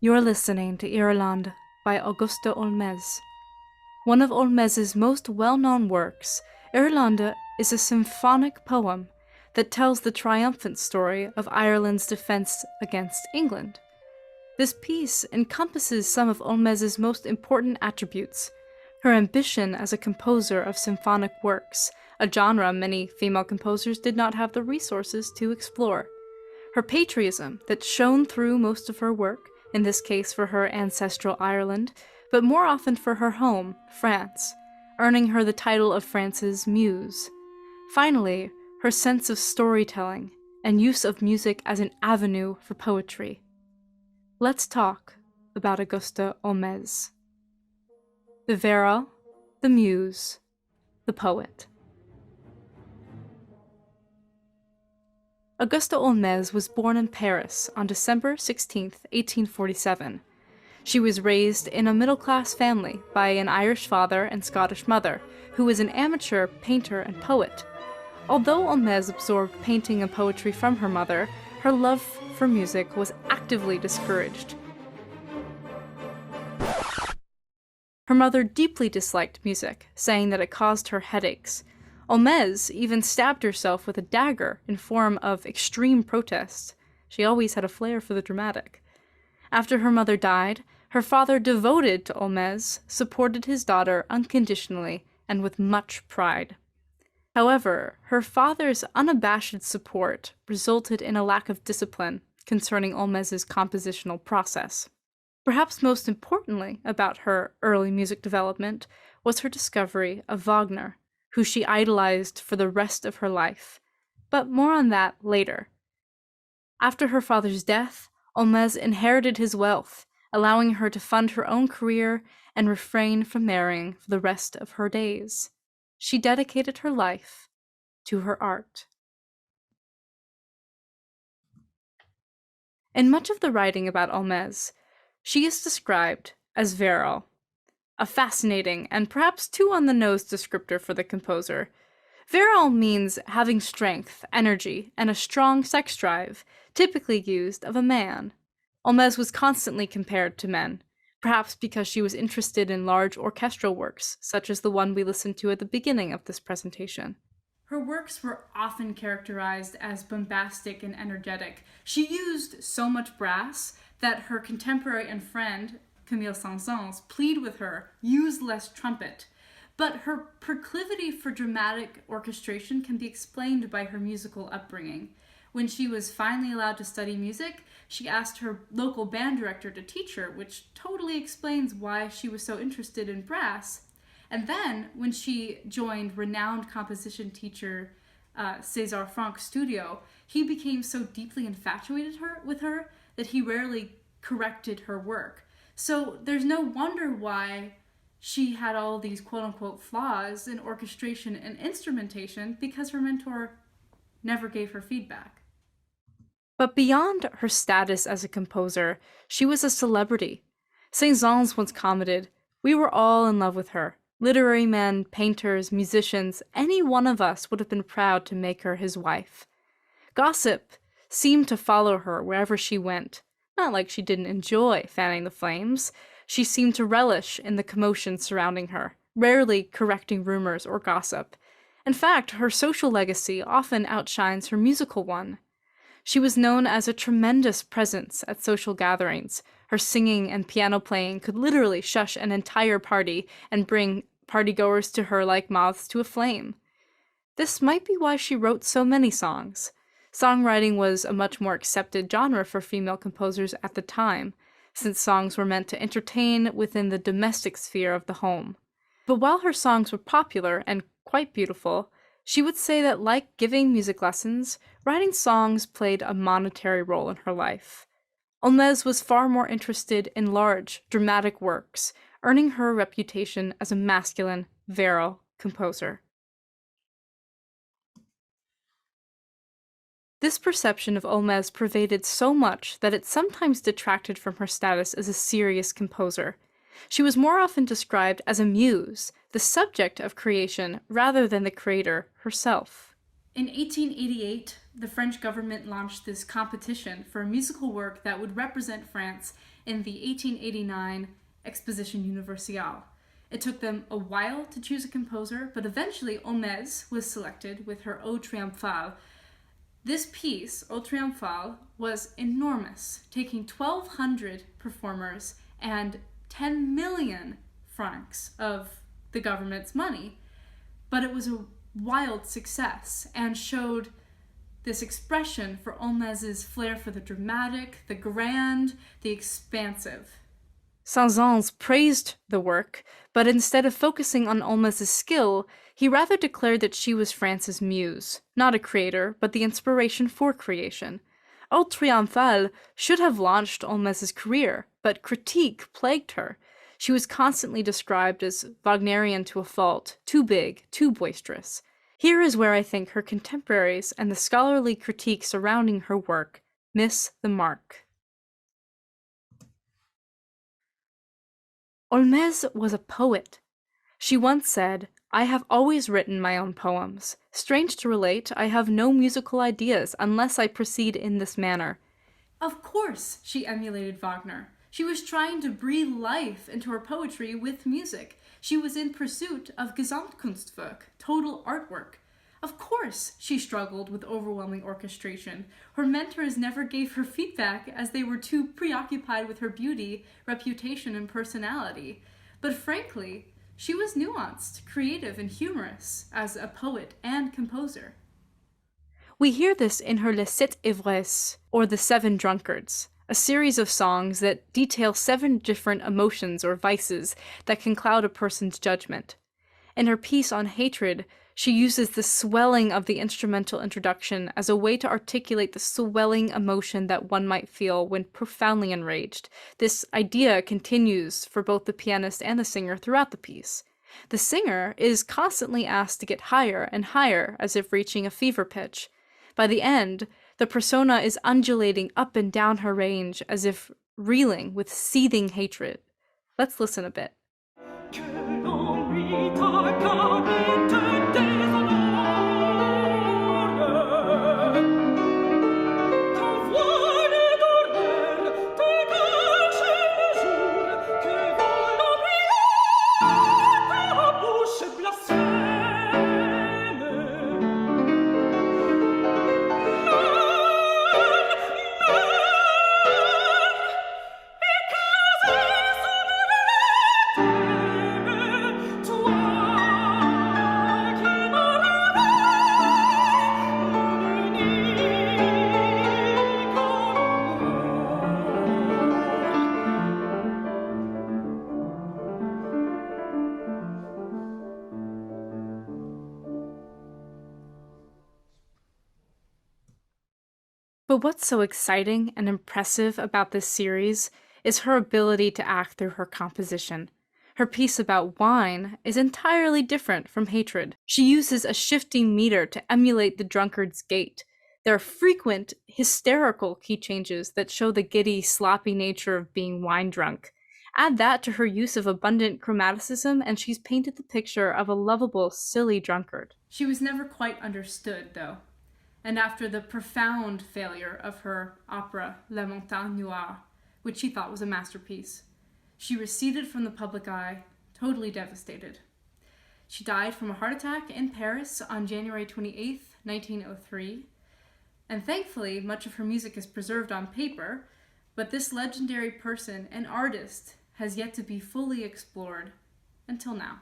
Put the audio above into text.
You're listening to Ireland by Augusta Holmès. One of Holmès's most well-known works, Ireland is a symphonic poem that tells the triumphant story of Ireland's defense against England. This piece encompasses some of Holmès's most important attributes: her ambition as a composer of symphonic works, a genre many female composers did not have the resources to explore; her patriotism that shone through most of her work, in this case for her ancestral Ireland, but more often for her home, France, earning her the title of France's Muse. Finally, her sense of storytelling and use of music as an avenue for poetry. Let's talk about Augusta Holmès. The Virile, the Muse, the poet. Augusta Holmès was born in Paris on December 16, 1847. She was raised in a middle-class family by an Irish father and Scottish mother, who was an amateur painter and poet. Although Holmès absorbed painting and poetry from her mother, her love for music was actively discouraged. Her mother deeply disliked music, saying that it caused her headaches. Holmès even stabbed herself with a dagger in form of extreme protest. She always had a flair for the dramatic. After her mother died, her father, devoted to Holmès, supported his daughter unconditionally and with much pride. However, her father's unabashed support resulted in a lack of discipline concerning Holmès's compositional process. Perhaps most importantly about her early music development was her discovery of Wagner, who she idolized for the rest of her life. But more on that later. After her father's death, Holmès inherited his wealth, allowing her to fund her own career and refrain from marrying for the rest of her days. She dedicated her life to her art. In much of the writing about Holmès, she is described as virile, a fascinating and perhaps too on-the-nose descriptor for the composer. Virile means having strength, energy, and a strong sex drive, typically used of a man. Holmès was constantly compared to men, perhaps because she was interested in large orchestral works, such as the one we listened to at the beginning of this presentation. Her works were often characterized as bombastic and energetic. She used so much brass that her contemporary and friend, Camille Saint-Saëns, plead with her, use less trumpet. But her proclivity for dramatic orchestration can be explained by her musical upbringing. When she was finally allowed to study music, she asked her local band director to teach her, which totally explains why she was so interested in brass. And then, when she joined renowned composition teacher César Franck's studio, he became so deeply infatuated with her that he rarely corrected her work. So there's no wonder why she had all these quote-unquote flaws in orchestration and instrumentation, because her mentor never gave her feedback. But beyond her status as a composer, she was a celebrity. Saint-Saëns once commented, "We were all in love with her. Literary men, painters, musicians, any one of us would have been proud to make her his wife." Gossip seemed to follow her wherever she went. Not like she didn't enjoy fanning the flames. She seemed to relish in the commotion surrounding her, rarely correcting rumors or gossip. In fact, her social legacy often outshines her musical one. She was known as a tremendous presence at social gatherings. Her singing and piano playing could literally shush an entire party and bring partygoers to her like moths to a flame. This might be why she wrote so many songs. Songwriting was a much more accepted genre for female composers at the time, since songs were meant to entertain within the domestic sphere of the home. But while her songs were popular and quite beautiful, she would say that, like giving music lessons, writing songs played a monetary role in her life. Holmès was far more interested in large, dramatic works, earning her a reputation as a masculine, virile composer. This perception of Holmès pervaded so much that it sometimes detracted from her status as a serious composer. She was more often described as a muse, the subject of creation, rather than the creator herself. In 1888, the French government launched this competition for a musical work that would represent France in the 1889 Exposition Universelle. It took them a while to choose a composer, but eventually Holmès was selected with her Ode Triomphale. This piece, Ode Triomphale, was enormous, taking 1,200 performers and 10 million francs of the government's money. But it was a wild success and showed this expression for Holmès's flair for the dramatic, the grand, the expansive. Saint-Saëns praised the work, but instead of focusing on Holmès's skill, he rather declared that she was France's muse, not a creator, but the inspiration for creation. Ode Triomphale should have launched Holmès's career, but critique plagued her. She was constantly described as Wagnerian to a fault, too big, too boisterous. Here is where I think her contemporaries and the scholarly critique surrounding her work miss the mark. Holmès was a poet. She once said, "I have always written my own poems. Strange to relate, I have no musical ideas unless I proceed in this manner." Of course she emulated Wagner. She was trying to breathe life into her poetry with music. She was in pursuit of Gesamtkunstwerk, total artwork. Of course she struggled with overwhelming orchestration. Her mentors never gave her feedback as they were too preoccupied with her beauty, reputation, and personality. But frankly, she was nuanced, creative, and humorous as a poet and composer. We hear this in her Les Sept Ivresses, or The Seven Drunkards, a series of songs that detail 7 different emotions or vices that can cloud a person's judgment. In her piece on hatred, she uses the swelling of the instrumental introduction as a way to articulate the swelling emotion that one might feel when profoundly enraged. This idea continues for both the pianist and the singer throughout the piece. The singer is constantly asked to get higher and higher, as if reaching a fever pitch. By the end, the persona is undulating up and down her range as if reeling with seething hatred. Let's listen a bit. But what's so exciting and impressive about this series is her ability to act through her composition. Her piece about wine is entirely different from hatred. She uses a shifting meter to emulate the drunkard's gait. There are frequent, hysterical key changes that show the giddy, sloppy nature of being wine drunk. Add that to her use of abundant chromaticism, and she's painted the picture of a lovable, silly drunkard. She was never quite understood, though. And after the profound failure of her opera La Montagne Noire, which she thought was a masterpiece, she receded from the public eye, totally devastated. She died from a heart attack in Paris on January 28, 1903, and thankfully much of her music is preserved on paper, but this legendary person and artist has yet to be fully explored until now.